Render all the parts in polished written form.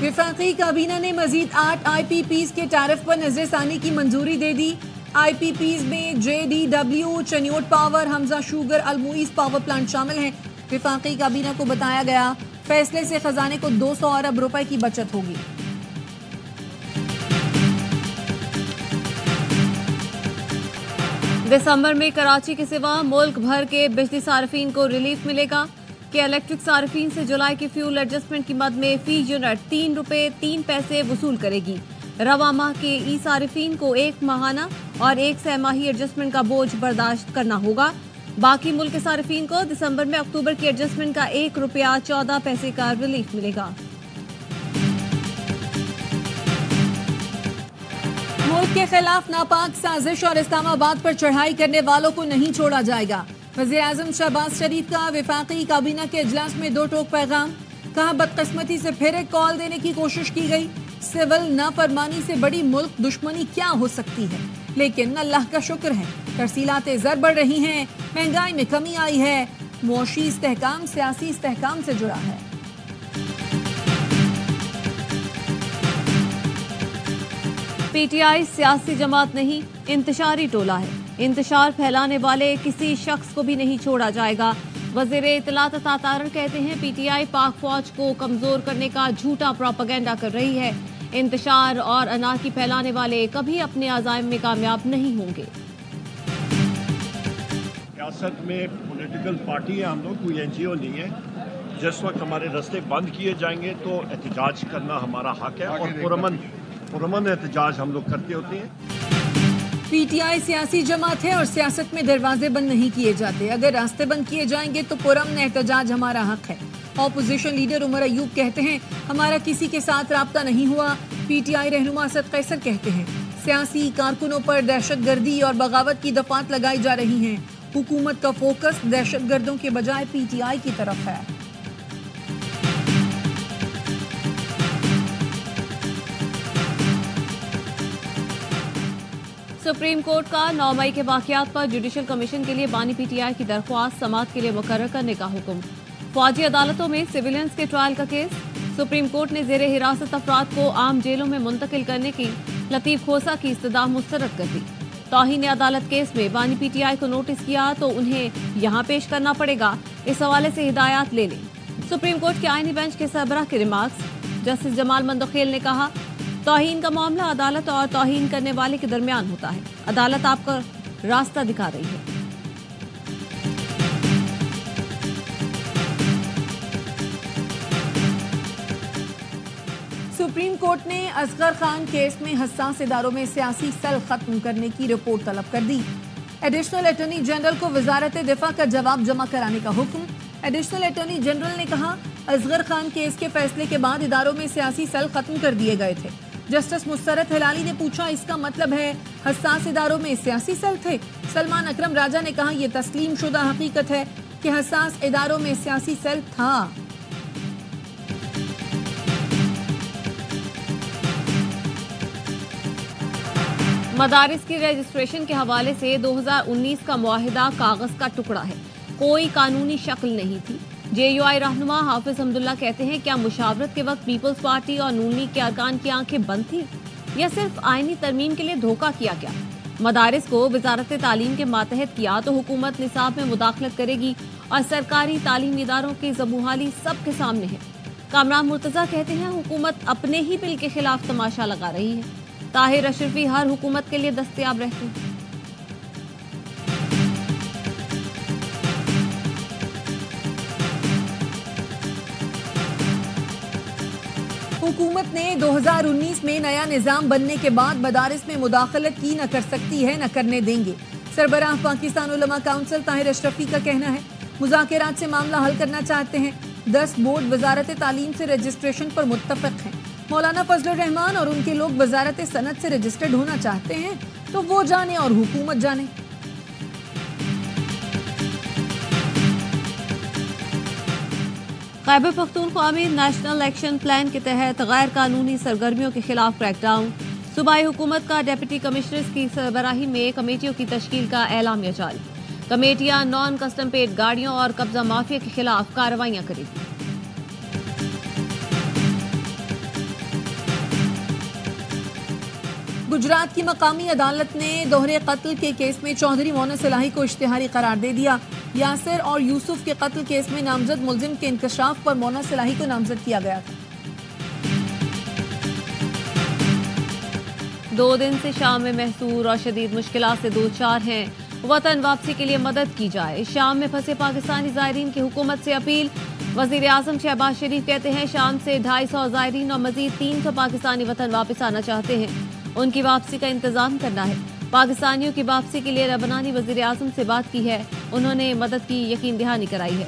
وفاقی کابینہ نے مزید 8 آئی پی پیز کے ٹیرف پر نظر ثانی کی منظوری دے دی۔ آئی پی پیز میں JDW، چنیوٹ پاور، حمزہ شوگر، الموئیز پاور پلانٹ شامل ہیں۔ وفاقی کابینہ کو بتایا گیا فیصلے سے خزانے کو 200 ارب روپے کی بچت ہوگی۔ دسمبر میں کراچی کے سوا ملک بھر کے بجلی صارفین کو ریلیف ملے گا کہ الیکٹرک صارفین سے جولائی کی فیول ایڈجسٹمنٹ کی مد میں فی یونٹ 3 روپے 3 پیسے وصول کرے گی۔ رواں ماہ کے ای صارفین کو 1 ماہانہ اور 1 سہ ماہی ایڈجسٹمنٹ کا بوجھ برداشت کرنا ہوگا۔ باقی ملک کے صارفین کو دسمبر میں اکتوبر کی ایڈجسٹمنٹ کا 1 روپیہ 14 پیسے کا ریلیف ملے گا۔ ملک کے خلاف ناپاک سازش اور اسلام آباد پر چڑھائی کرنے والوں کو نہیں چھوڑا جائے گا۔ وزیر اعظم شہباز شریف کا وفاقی کابینہ کے اجلاس میں 2 ٹوک پیغام۔ کہا بدقسمتی سے پھر ایک کال دینے کی کوشش کی گئی۔ سول نافرمانی سے بڑی ملک دشمنی کیا ہو سکتی ہے، لیکن اللہ کا شکر ہے ترسیلات زر بڑھ رہی ہیں، مہنگائی میں کمی آئی ہے، معاشی استحکام سیاسی استحکام سے جڑا ہے۔ پی ٹی آئی سیاسی جماعت نہیں، انتشاری ٹولہ ہے۔ انتشار پھیلانے والے کسی شخص کو بھی نہیں چھوڑا جائے گا۔ وزیر اطلاعات عطا تارڑ کہتے ہیں پی ٹی آئی پاک فوج کو کمزور کرنے کا جھوٹا پروپیگنڈا کر رہی ہے۔ انتشار اور انارکی پھیلانے والے کبھی اپنے عزائم میں کامیاب نہیں ہوں گے۔ ریاست میں پولیٹیکل پارٹی ہے، ہم لوگ کوئی NGO نہیں ہے۔ جس وقت ہمارے راستے بند کیے جائیں گے تو احتجاج کرنا ہمارا حق ہے اور پرامن احتجاج ہم لوگ کرتے ہوتے ہیں۔ پی ٹی آئی سیاسی جماعت ہے اور سیاست میں دروازے بند نہیں کیے جاتے۔ اگر راستے بند کیے جائیں گے تو پرامن احتجاج ہمارا حق ہے۔ اپوزیشن لیڈر عمر ایوب کہتے ہیں ہمارا کسی کے ساتھ رابطہ نہیں ہوا۔ پی ٹی آئی رہنما اسد قیصر کہتے ہیں سیاسی کارکنوں پر دہشت گردی اور بغاوت کی دفعات لگائی جا رہی ہیں۔ حکومت کا فوکس دہشت گردوں کے بجائے پی ٹی آئی کی طرف ہے۔ سپریم کورٹ کا 9 مئی کے واقعات پر جوڈیشل کمیشن کے لیے بانی پی ٹی آئی کی درخواست سماعت کے لیے مقرر کرنے کا حکم۔ فوجی عدالتوں میں سویلینز کے ٹرائل کا کیس۔ سپریم کورٹ نے زیر حراست افراد کو عام جیلوں میں منتقل کرنے کی لطیف کھوسہ کی استدعا مسترد کر دی۔ توہین عدالت کیس میں بانی پی ٹی آئی کو نوٹس کیا تو انہیں یہاں پیش کرنا پڑے گا، اس حوالے سے ہدایات لے لیں۔ سپریم کورٹ کے آئینی بینچ کے سربراہ کے ریمارکس۔ جسٹس جمال مندوخیل نے کہا توہین کا معاملہ عدالت اور توہین کرنے والے کے درمیان ہوتا ہے۔ عدالت آپ کا راستہ دکھا رہی ہے۔ سپریم کورٹ نے اصغر خان کیس میں حساس اداروں میں سیاسی سل ختم کرنے کی رپورٹ طلب کر دی۔ ایڈیشنل اٹارنی جنرل کو وزارت دفاع کا جواب جمع کرانے کا حکم۔ ایڈیشنل اٹارنی جنرل نے کہا اصغر خان کیس کے فیصلے کے بعد اداروں میں سیاسی سل ختم کر دیے گئے تھے۔ جسٹس مسرت ہلالی نے پوچھا اس کا مطلب ہے حساس اداروں میں سیاسی سل تھے؟ سلمان اکرم راجہ نے کہا یہ تسلیم شدہ حقیقت ہے کہ حساس اداروں میں سیاسی سل تھا۔ مدارس کی رجسٹریشن کے حوالے سے 2019 کا معاہدہ کاغذ کا ٹکڑا ہے، کوئی قانونی شکل نہیں تھی۔ JUI رہنما حافظ حمداللہ کہتے ہیں کیا مشاورت کے وقت پیپلز پارٹی اور نون لیگ کے ارکان کی آنکھیں بند تھیں یا صرف آئینی ترمیم کے لیے دھوکہ کیا گیا؟ مدارس کو وزارت تعلیم کے ماتحت کیا تو حکومت نصاب میں مداخلت کرے گی اور سرکاری تعلیمی اداروں کی زبوحالی سب کے سامنے ہے۔ کامران مرتضیٰ کہتے ہیں حکومت اپنے ہی بل کے خلاف تماشا لگا رہی ہے۔ طاہر اشرفی ہر حکومت کے لیے دستیاب رہتے ہیں۔ حکومت نے 2019 میں نیا نظام بننے کے بعد مدارس میں مداخلت کی، نہ کر سکتی ہے نہ کرنے دیں گے۔ سربراہ پاکستان علماء کونسل طاہر اشرفی کا کہنا ہے مذاکرات سے معاملہ حل کرنا چاہتے ہیں۔ 10 بورڈ وزارت تعلیم سے رجسٹریشن پر متفق ہیں۔ مولانا فضل الرحمان اور ان کے لوگ وزارت صنعت سے رجسٹرڈ ہونا چاہتے ہیں تو وہ جانے اور حکومت جانے۔ خیبر پختونخوا میں نیشنل ایکشن پلان کے تحت غیر قانونی سرگرمیوں کے خلاف کریک ڈاؤن۔ صوبائی حکومت کا ڈپٹی کمشنرز کی سربراہی میں کمیٹیوں کی تشکیل کا اعلامیہ جاری۔ کمیٹیاں نان کسٹم پیڈ گاڑیوں اور قبضہ مافیا کے خلاف کارروائیاں کریں گی۔ گجرات کی مقامی عدالت نے دوہرے قتل کے کیس میں چودھری مونس الہی کو اشتہاری قرار دے دیا. یاسر اور یوسف کے قتل کیس میں نامزد ملزم کے انکشاف پر مونس الہی کو نامزد کیا گیا تھا. 2 دن سے شام میں محصور اور شدید مشکلات سے دوچار ہیں. وطن واپسی کے لیے مدد کی جائے. شام میں پھنسے پاکستانی زائرین کی حکومت سے اپیل. وزیر اعظم شہباز شریف کہتے ہیں شام سے 250 زائرین اور مزید 300 پاکستانی وطن واپس آنا چاہتے ہیں. ان کی واپسی کا انتظام کرنا ہے. پاکستانیوں کی واپسی کے لیے لبنانی وزیر اعظم سے بات کی ہے. انہوں نے مدد کی یقین دہانی کرائی ہے.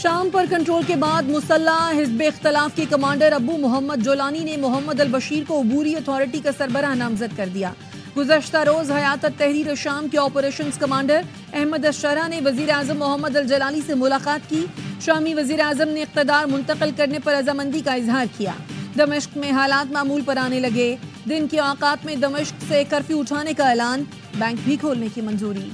شام پر کنٹرول کے بعد مسلح حزب اختلاف کے کمانڈر ابو محمد جولانی نے محمد البشیر کو عبوری اتھارٹی کا سربراہ نامزد کر دیا. گزشتہ روز حیات تحریر شام کے آپریشنز کمانڈر احمد اشرا نے وزیر اعظم محمد الجلالی سے ملاقات کی. شامی وزیر اعظم نے اقتدار منتقل کرنے پر رضامندی کا اظہار کیا. دمشق میں حالات معمول پر آنے لگے. دن کے اوقات میں دمشق سے کرفیو اٹھانے کا اعلان. بینک بھی کھولنے کی منظوری.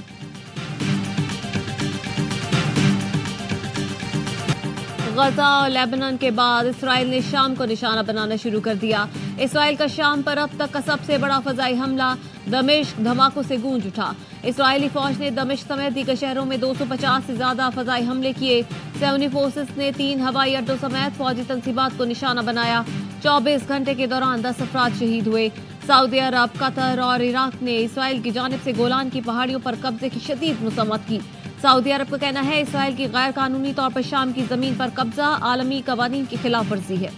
غزہ اور لیبنان کے بعد اسرائیل نے شام کو نشانہ بنانا شروع کر دیا. اسرائیل کا شام پر اب تک کا سب سے بڑا فضائی حملہ دمشق دھماکوں سے گونج اٹھا. اسرائیلی فوج نے دمشق سمیت دیگر شہروں میں 250 سے زیادہ فضائی حملے کیے. سیونی فورسز نے 3 ہوائی اڈوں سمیت فوجی تنصیبات کو نشانہ بنایا. 24 گھنٹے کے دوران 10 افراد شہید ہوئے. سعودی عرب، قطر اور عراق نے اسرائیل کی جانب سے گولان کی پہاڑیوں پر قبضے کی شدید مذمت کی. سعودی عرب کا کہنا ہے اسرائیل کی غیر قانونی طور پر شام کی زمین پر قبضہ عالمی قوانین کی خلاف ورزی ہے.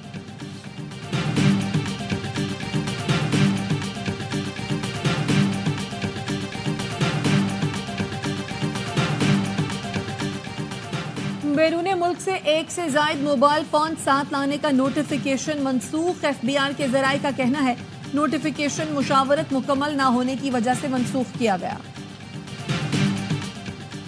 بیرون ملک سے 1 سے زائد موبائل فون ساتھ لانے کا نوٹیفیکیشن منسوخ. FBI کے ذرائع کا کہنا ہے نوٹیفیکیشن مشاورت مکمل نہ ہونے کی وجہ سے منسوخ کیا گیا.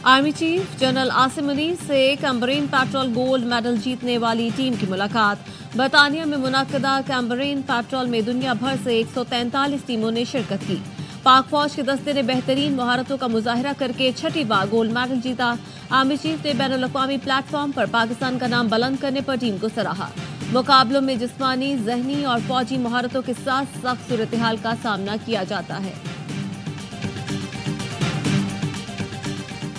Army chief general Asim Munir سے کیمبرین پیٹرول گولڈ میڈل جیتنے والی ٹیم کی ملاقات. برطانیہ میں منعقدہ کیمبرین پیٹرول میں دنیا بھر سے 143 ٹیموں نے شرکت کی. پاک فوج کے دستے نے بہترین مہارتوں کا مظاہرہ کر کے 6ٹھی بار گولڈ میڈل جیتا. آرمی چیف نے بین الاقوامی پلیٹ فارم پر پاکستان کا نام بلند کرنے پر ٹیم کو سراہا. مقابلوں میں جسمانی، ذہنی اور فوجی مہارتوں کے ساتھ سخت صورتحال کا سامنا کیا جاتا ہے.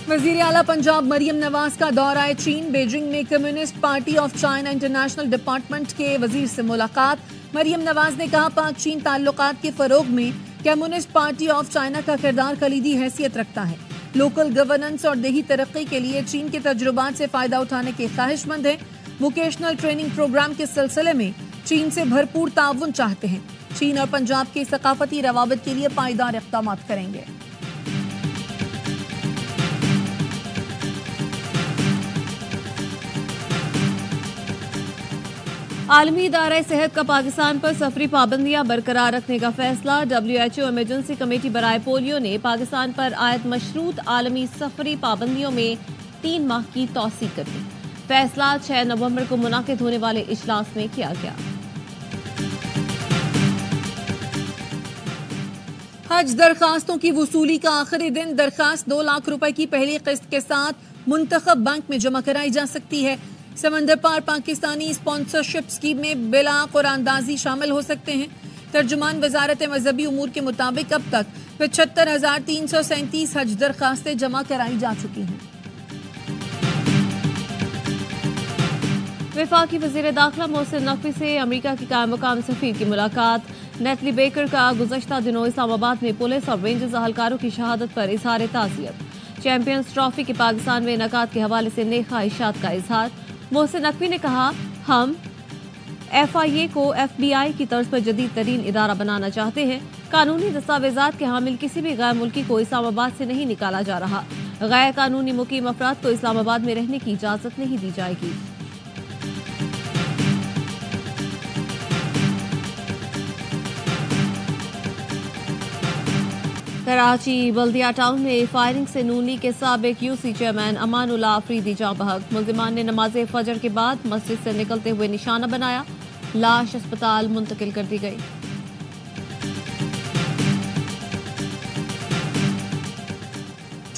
وزیر اعلیٰ پنجاب مریم نواز کا دورہ چین. بیجنگ میں communist party of China international department کے وزیر سے ملاقات. مریم نواز نے کہا پاک چین تعلقات کے فروغ میں کمیونسٹ پارٹی آف چائنا کا کردار کلیدی حیثیت رکھتا ہے. لوکل گورننس اور دیہی ترقی کے لیے چین کے تجربات سے فائدہ اٹھانے کے خواہش مند ہیں. ووکیشنل ٹریننگ پروگرام کے سلسلے میں چین سے بھرپور تعاون چاہتے ہیں. چین اور پنجاب کے ثقافتی روابط کے لیے پائیدار اقدامات کریں گے. عالمی ادارہ صحت کا پاکستان پر سفری پابندیاں برقرار رکھنے کا فیصلہ. WHO ایمرجنسی کمیٹی برائے پولیو نے پاکستان پر عائد مشروط عالمی سفری پابندیوں میں 3 ماہ کی توسیع کر دی. فیصلہ 6 نومبر کو منعقد ہونے والے اجلاس میں کیا گیا. حج درخواستوں کی وصولی کا آخری دن. درخواست 2 لاکھ روپے کی پہلی قسط کے ساتھ منتخب بینک میں جمع کرائی جا سکتی ہے. سمندر پار پاکستانی اسپانسرشپ اسکیم میں بلا قراندازی شامل ہو سکتے ہیں. ترجمان وزارت مذہبی امور کے مطابق اب تک 75,337 حج درخواستیں جمع کرائی جا چکی ہیں. وفاقی وزیر داخلہ محسن نقوی سے امریکہ کی قائم مقام سفیر کی ملاقات. نیتلی بیکر کا گزشتہ دنوں اسلام آباد میں پولیس اور رینجرز اہلکاروں کی شہادت پر اظہار تعزیت. چیمپئنز ٹرافی کے پاکستان میں انعقاد کے حوالے سے نیک خواہشات کا اظہار. محسن نقوی نے کہا ہم FIA کو FBI کی طرز پر جدید ترین ادارہ بنانا چاہتے ہیں. قانونی دستاویزات کے حامل کسی بھی غیر ملکی کو اسلام آباد سے نہیں نکالا جا رہا. غیر قانونی مقیم افراد کو اسلام آباد میں رہنے کی اجازت نہیں دی جائے گی. کراچی بلدیہ ٹاؤن میں فائرنگ سے نون لیگ کے سابق UC چیئرمین امان اللہ آفریدی جاں بحق. ملزمان نے نماز فجر کے بعد مسجد سے نکلتے ہوئے نشانہ بنایا. لاش اسپتال منتقل کر دی گئی.